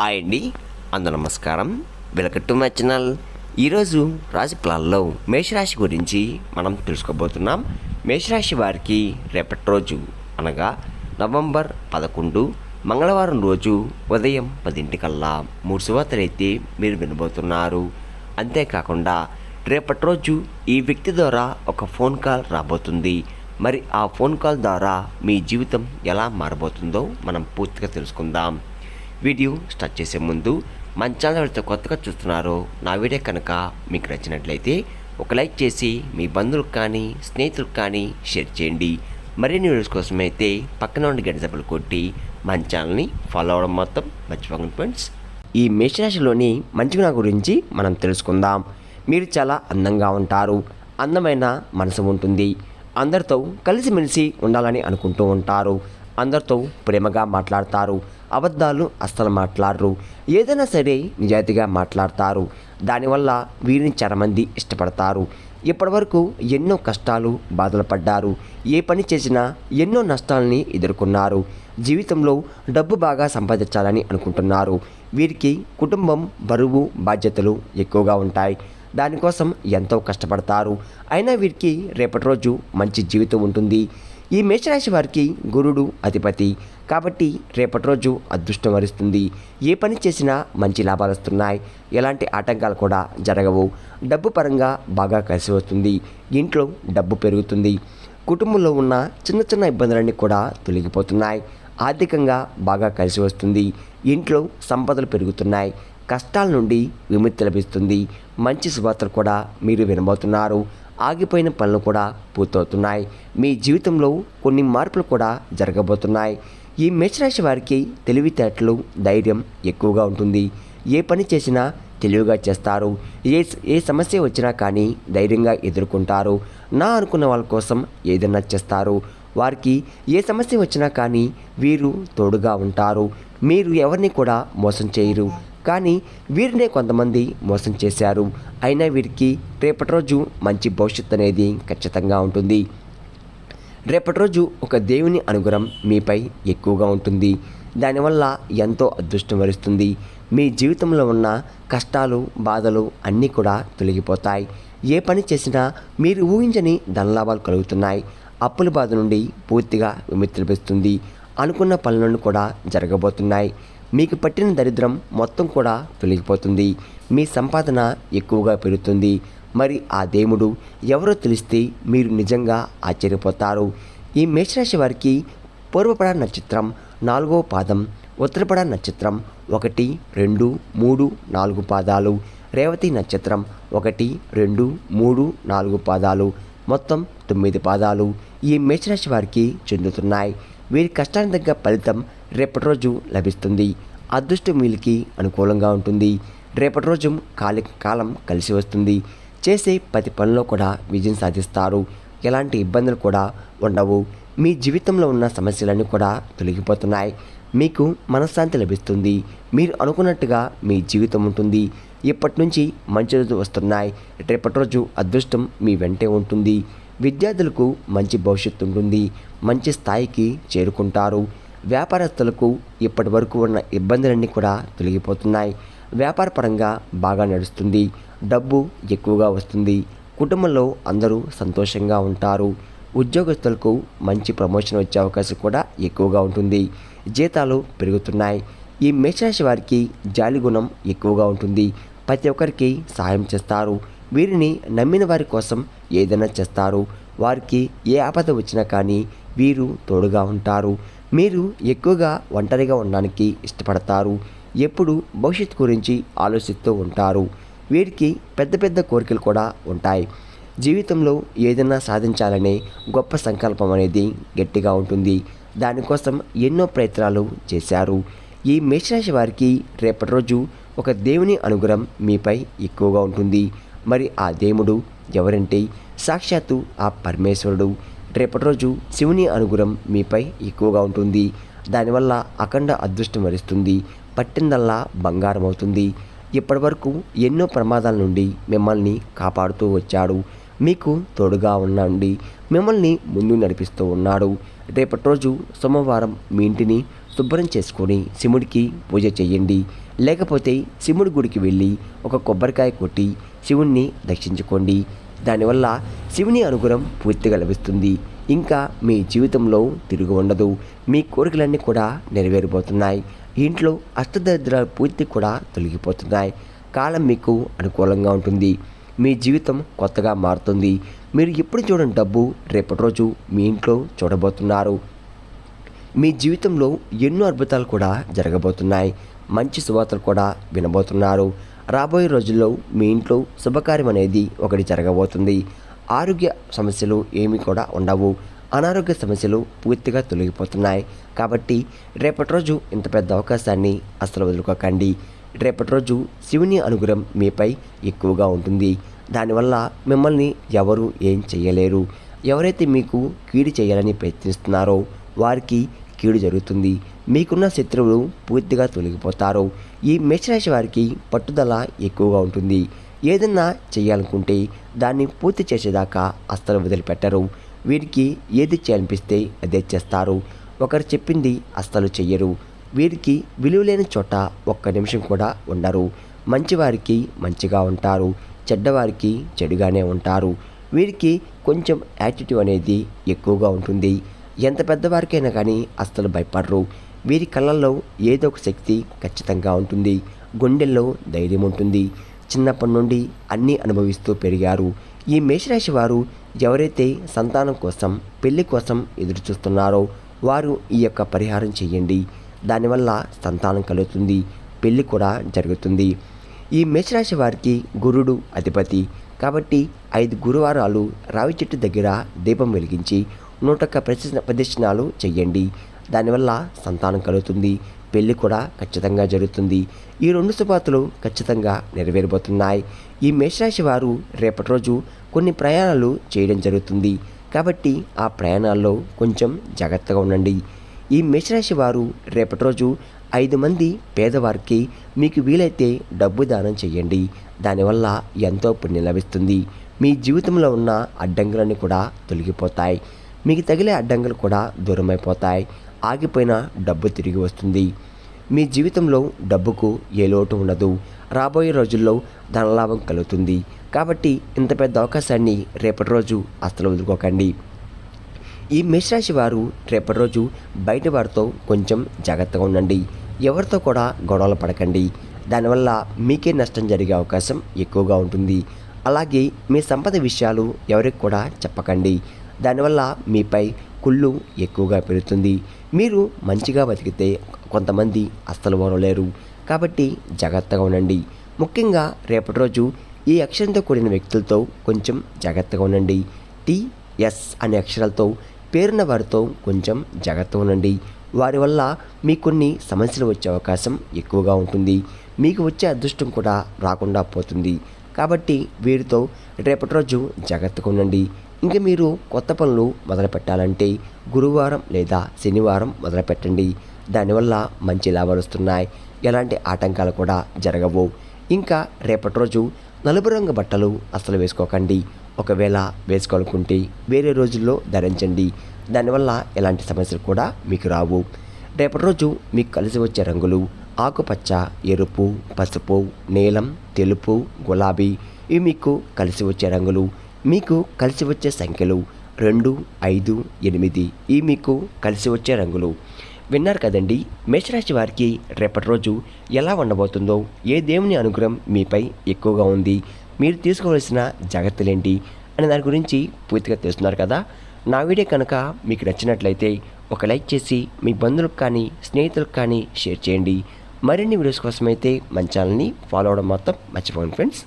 Hi అండి, అందరూ నమస్కారం. Welcome to my channel. ఈరోజు రాశి ప్లాన్లో మేషరాశి గురించి మనం తెలుసుకోబోతున్నాం. మేషరాశి వారికి రేపటి రోజు అనగా నవంబర్ 11 మంగళవారం రోజు ఉదయం 10 3 శుభవార్తలైతే మీరు వినబోతున్నారు. అంతేకాకుండా రేపటి రోజు ఈ వ్యక్తి ద్వారా ఒక ఫోన్ కాల్ రాబోతుంది. మరి ఆ ఫోన్ కాల్ ద్వారా మీ జీవితం ఎలా మారబోతుందో మనం పూర్తిగా తెలుసుకుందాం. వీడియో స్టార్ట్ చేసే ముందు మన ఛానల్ ఎవరైతే కొత్తగా చూస్తున్నారో నా వీడియో కనుక మీకు నచ్చినట్లయితే ఒక లైక్ చేసి మీ బంధువులకు కానీ స్నేహితులకు కానీ షేర్ చేయండి. మరిన్ని వీడియోస్ కోసం అయితే పక్కన ఉండి గంట సభలు కొట్టి మన ఛానల్ని ఫాలో అవ్వడం మొత్తం మర్చిపోకండి ఫ్రెండ్స్. ఈ మేషరాశిలోని మంచి గుణాల గురించి మనం తెలుసుకుందాం. మీరు చాలా అందంగా ఉంటారు. అందమైన మనసు ఉంటుంది. అందరితో కలిసిమెలిసి ఉండాలని అనుకుంటూ ఉంటారు. అందరితో ప్రేమగా మాట్లాడతారు. అబద్ధాలు అస్సలు మాట్లాడరు. ఏదైనా సరే నిజాయితీగా మాట్లాడతారు. దానివల్ల వీరిని చాలామంది ఇష్టపడతారు. ఇప్పటివరకు ఎన్నో కష్టాలు బాధలు పడ్డారు. ఏ పని చేసినా ఎన్నో నష్టాలని ఎదుర్కొన్నారు. జీవితంలో డబ్బు బాగా సంపాదించాలని అనుకుంటున్నారు. వీరికి కుటుంబం బరువు బాధ్యతలు ఎక్కువగా ఉంటాయి. దానికోసం ఎంతో కష్టపడతారు. అయినా వీరికి రేపటి రోజు మంచి జీవితం ఉంటుంది. ఈ మేషరాశి వారికి గురుడు అధిపతి కాబట్టి రేపటి రోజు అదృష్టం వరిస్తుంది. ఏ పని చేసినా మంచి లాభాలు వస్తున్నాయి. ఎలాంటి ఆటంకాలు కూడా జరగవు. డబ్బు పరంగా బాగా కలిసి వస్తుంది. ఇంట్లో డబ్బు పెరుగుతుంది. కుటుంబంలో ఉన్న చిన్న చిన్న ఇబ్బందులన్నీ కూడా తొలగిపోతున్నాయి. ఆర్థికంగా బాగా కలిసి వస్తుంది. ఇంట్లో సంపదలు పెరుగుతున్నాయి. కష్టాల నుండి విముక్తి లభిస్తుంది. మంచి శుభవార్తలు కూడా మీరు వినబోతున్నారు. ఆగిపోయిన పనులు కూడా పూర్తవుతున్నాయి. మీ జీవితంలో కొన్ని మార్పులు కూడా జరగబోతున్నాయి. ఈ మేషరాశి వారికి తెలివితేటలు ధైర్యం ఎక్కువగా ఉంటుంది. ఏ పని చేసినా తెలివిగా చేస్తారు. ఏ సమస్య వచ్చినా కానీ ధైర్యంగా ఎదుర్కొంటారు. నా అనుకున్న వాళ్ళ కోసం ఏదైనా చేస్తారు. వారికి ఏ సమస్య వచ్చినా కానీ వీరు తోడుగా ఉంటారు. మీరు ఎవరిని కూడా మోసం చేయరు. కానీ వీరినే కొంతమంది మోసం చేశారు. అయినా వీరికి రేపటి రోజు మంచి భవిష్యత్తు అనేది ఖచ్చితంగా ఉంటుంది. రేపటి రోజు ఒక దేవుని అనుగ్రహం మీపై ఎక్కువగా ఉంటుంది. దానివల్ల ఎంతో అదృష్టం వరిస్తుంది. మీ జీవితంలో ఉన్న కష్టాలు బాధలు అన్నీ కూడా తొలగిపోతాయి. ఏ పని చేసినా మీరు ఊహించని ధనలాభాలు కలుగుతున్నాయి. అప్పుల బాధ నుండి పూర్తిగా విముక్తి లభిస్తుంది. అనుకున్న పనులను కూడా జరగబోతున్నాయి. మీకు పట్టిన దరిద్రం మొత్తం కూడా తొలగిపోతుంది. మీ సంపాదన ఎక్కువగా పెరుగుతుంది. మరి ఆ దేవుడు ఎవరో తెలిస్తే మీరు నిజంగా ఆశ్చర్యపోతారు. ఈ మేషరాశి వారికి పూర్వపడ నక్షత్రం 4వ పాదం, ఉత్తరపడ నక్షత్రం 1, 2, 3, 4 పాదాలు, రేవతి నక్షత్రం 1, 2, 3, 4 పాదాలు, మొత్తం 9 పాదాలు ఈ మేషరాశి వారికి చెందుతున్నాయి. వీరి కష్టానికి తగ్గ ఫలితం రేపటి రోజు లభిస్తుంది. అదృష్టం వీళ్ళకి అనుకూలంగా ఉంటుంది. రేపటి రోజు కాలం కలిసి వస్తుంది. చేసే ప్రతి పనిలో కూడా విజయం సాధిస్తారు. ఎలాంటి ఇబ్బందులు కూడా ఉండవు. మీ జీవితంలో ఉన్న సమస్యలన్నీ కూడా తొలగిపోతున్నాయి. మీకు మనశ్శాంతి లభిస్తుంది. మీరు అనుకున్నట్టుగా మీ జీవితం ఉంటుంది. ఇప్పటి నుంచి మంచి రోజులు వస్తున్నాయి. రేపటి రోజు అదృష్టం మీ వెంటే ఉంటుంది. విద్యార్థులకు మంచి భవిష్యత్తు ఉంటుంది. మంచి స్థాయికి చేరుకుంటారు. వ్యాపారస్తులకు ఇప్పటి వరకు ఉన్న ఇబ్బందులన్నీ కూడా తొలగిపోతున్నాయి. వ్యాపార పరంగా బాగా నడుస్తుంది. డబ్బు ఎక్కువగా వస్తుంది. కుటుంబంలో అందరూ సంతోషంగా ఉంటారు. ఉద్యోగస్తులకు మంచి ప్రమోషన్ వచ్చే అవకాశం కూడా ఎక్కువగా ఉంటుంది. జీతాలు పెరుగుతున్నాయి. ఈ మేషరాశి వారికి జాలి గుణం ఎక్కువగా ఉంటుంది. ప్రతి ఒక్కరికి సహాయం చేస్తారు. వీరిని నమ్మిన వారి కోసం ఏదైనా చేస్తారు. వారికి ఏ ఆపద వచ్చినా కానీ వీరు తోడుగా ఉంటారు. మీరు ఎక్కువగా ఒంటరిగా ఉండడానికి ఇష్టపడతారు. ఎప్పుడు భవిష్యత్తు గురించి ఆలోచిస్తూ ఉంటారు. వీరికి పెద్ద పెద్ద కోరికలు కూడా ఉంటాయి. జీవితంలో ఏదైనా సాధించాలనే గొప్ప సంకల్పం అనేది గట్టిగా ఉంటుంది. దానికోసం ఎన్నో ప్రయత్నాలు చేశారు. ఈ మేషరాశి వారికి రేపటి రోజు ఒక దేవుని అనుగ్రహం మీపై ఎక్కువగా ఉంటుంది. మరి ఆ దేవుడు ఎవరంటే సాక్షాత్తు ఆ పరమేశ్వరుడు. రేపటి రోజు శివుని అనుగ్రహం మీపై ఎక్కువగా ఉంటుంది. దానివల్ల అఖండ అదృష్టం వరిస్తుంది. పట్టిందల్లా బంగారం అవుతుంది. ఇప్పటివరకు ఎన్నో ప్రమాదాల నుండి మిమ్మల్ని కాపాడుతూ వచ్చాడు. మీకు తోడుగా ఉండి మిమ్మల్ని ముందు నడిపిస్తూ ఉన్నాడు. రేపటి రోజు సోమవారం మీ ఇంటిని శుభ్రం చేసుకొని శివుడికి పూజ చేయండి. లేకపోతే శివుడి గుడికి వెళ్ళి ఒక కొబ్బరికాయ కొట్టి శివుణ్ణి దర్శించుకోండి. దానివల్ల శివుని అనుగ్రహం పూర్తిగా లభిస్తుంది. ఇంకా మీ జీవితంలో తిరుగు ఉండదు. మీ కోరికలన్నీ కూడా నెరవేరిపోతున్నాయి. ఇంట్లో అష్టదరిద్రాలు పూర్తి కూడా తొలగిపోతున్నాయి. కాలం మీకు అనుకూలంగా ఉంటుంది. మీ జీవితం కొత్తగా మారుతుంది. మీరు ఎప్పుడు చూడని డబ్బు రేపటి రోజు మీ ఇంట్లో చూడబోతున్నారు. మీ జీవితంలో ఎన్నో అద్భుతాలు కూడా జరగబోతున్నాయి. మంచి శుభవార్తలు కూడా వినబోతున్నారు. రాబోయే రోజుల్లో మీ ఇంట్లో శుభకార్యం అనేది ఒకటి జరగబోతుంది. ఆరోగ్య సమస్యలు ఏమీ కూడా ఉండవు. అనారోగ్య సమస్యలు పూర్తిగా తొలగిపోతున్నాయి. కాబట్టి రేపటి రోజు ఇంత పెద్ద అవకాశాన్ని అస్సలు వదులుకోకండి. రేపటి రోజు శివుని అనుగ్రహం మీపై ఎక్కువగా ఉంటుంది. దానివల్ల మిమ్మల్ని ఎవరు ఏం చేయలేరు. ఎవరైతే మీకు కీడు చేయాలని ప్రయత్నిస్తున్నారో వారికి కీడు జరుగుతుంది. మీకున్న శత్రువులు పూర్తిగా తొలగిపోతారు. ఈ మేషరాశి వారికి పట్టుదల ఎక్కువగా ఉంటుంది. ఏదన్నా చేయాలనుకుంటే దాన్ని పూర్తి చేసేదాకా అస్సలు వదిలిపెట్టరు. వీరికి ఏది చేయాలనిపిస్తే అదే చేస్తారు. ఒకరు చెప్పింది అస్సలు చెయ్యరు. వీరికి విలువలేని చోట ఒక్క నిమిషం కూడా ఉండరు. మంచివారికి మంచిగా ఉంటారు, చెడ్డవారికి చెడుగానే ఉంటారు. వీరికి కొంచెం యాటిట్యూడ్ అనేది ఎక్కువగా ఉంటుంది. ఎంత పెద్దవారికైనా కానీ అస్సలు భయపడరు. వీరి కళ్ళల్లో ఏదో ఒక శక్తి ఖచ్చితంగా ఉంటుంది. గుండెల్లో ధైర్యం ఉంటుంది. చిన్నప్పటి నుండి అన్నీ అనుభవిస్తూ పెరిగారు. ఈ మేషరాశి వారు ఎవరైతే సంతానం కోసం, పెళ్లి కోసం ఎదురు చూస్తున్నారో వారు ఈ యొక్క పరిహారం చేయండి. దానివల్ల సంతానం కలుగుతుంది, పెళ్లి కూడా జరుగుతుంది. ఈ మేషరాశి వారికి గురుడు అధిపతి కాబట్టి 5 గురువారాలు రావి చెట్టు దగ్గర దీపం వెలిగించి 101 ప్రదక్షిణాలు చెయ్యండి. దానివల్ల సంతానం కలుగుతుంది, పెళ్లి కూడా ఖచ్చితంగా జరుగుతుంది. ఈ 2 శుభార్తలు ఖచ్చితంగా నెరవేరబోతున్నాయి. ఈ మేషరాశి వారు రేపటి రోజు కొన్ని ప్రయాణాలు చేయడం జరుగుతుంది. కాబట్టి ఆ ప్రయాణాల్లో కొంచెం జాగ్రత్తగా ఉండండి. ఈ మేషరాశి వారు రేపటి రోజు 5 మంది పేదవారికి మీకు వీలైతే డబ్బు దానం చేయండి. దానివల్ల ఎంతో పుణ్యం లభిస్తుంది. మీ జీవితంలో ఉన్న అడ్డంకులన్నీ కూడా తొలగిపోతాయి. మీకు తగిలే అడ్డంకులు కూడా దూరమైపోతాయి. ఆగిపోయిన డబ్బు తిరిగి వస్తుంది. మీ జీవితంలో డబ్బుకు ఏ లోటు ఉండదు. రాబోయే రోజుల్లో ధనలాభం కలుగుతుంది. కాబట్టి ఇంత పెద్ద అవకాశాన్ని రేపటి రోజు అస్సలు వదులుకోకండి. ఈ మేషరాశి వారు రేపటి రోజు బయట వారితో కొంచెం జాగ్రత్తగా ఉండండి. ఎవరితో కూడా గొడవలు పడకండి. దానివల్ల మీకే నష్టం జరిగే అవకాశం ఎక్కువగా ఉంటుంది. అలాగే మీ సంపద విషయాలు ఎవరికి కూడా చెప్పకండి. దానివల్ల మీపై కుళ్ళు ఎక్కువగా పెరుగుతుంది. మీరు మంచిగా బతికితే కొంతమంది అస్సలు ఓరలేరు. కాబట్టి జాగ్రత్తగా ఉండండి. ముఖ్యంగా రేపటి రోజు ఈ అక్షరంతో కూడిన వ్యక్తులతో కొంచెం జాగ్రత్తగా ఉండండి. టిఎస్ అనే అక్షరాలతో పేరున్న వారితో కొంచెం జాగ్రత్తగా ఉండండి. వారి వల్ల మీకు కొన్ని సమస్యలు వచ్చే అవకాశం ఎక్కువగా ఉంటుంది. మీకు వచ్చే అదృష్టం కూడా రాకుండా పోతుంది. కాబట్టి వీరితో రేపటి రోజు జాగ్రత్తగా ఉండండి. ఇంకా మీరు కొత్త పనులు మొదలు పెట్టాలంటే గురువారం లేదా శనివారం మొదలుపెట్టండి. దానివల్ల మంచి లాభాలు వస్తున్నాయి. ఎలాంటి ఆటంకాలు కూడా జరగవు. ఇంకా రేపటి రోజు నలుపు రంగు బట్టలు అస్సలు వేసుకోకండి. ఒకవేళ వేసుకోవాలనుకుంటే వేరే రోజుల్లో ధరించండి. దానివల్ల ఎలాంటి సమస్యలు కూడా మీకు రావు. రేపటి రోజు మీకు కలిసి వచ్చే రంగులు ఆకుపచ్చ, ఎరుపు, పసుపు, నీలం, తెలుపు, గులాబీ. ఇవి మీకు కలిసి వచ్చే రంగులు. మీకు కలిసి వచ్చే సంఖ్యలు 2, 5, 8. ఇవి మీకు కలిసి వచ్చే రంగులు. విన్నారు కదండి, మేషరాశి వారికి రేపటి రోజు ఎలా ఉండబోతుందో, ఏ దేవుని అనుగ్రహం మీపై ఎక్కువగా ఉంది, మీరు తీసుకోవాల్సిన జాగ్రత్తలేంటి అనే దాని గురించి పూర్తిగా తెలుస్తున్నారు కదా. నా వీడియో కనుక మీకు నచ్చినట్లయితే ఒక లైక్ చేసి మీ బంధువులకు కానీ స్నేహితులకు కానీ షేర్ చేయండి. మరిన్ని వీడియోస్ కోసమైతే మన ఛానల్ని ఫాలో అవ్వడం మాత్రం మర్చిపోండి ఫ్రెండ్స్.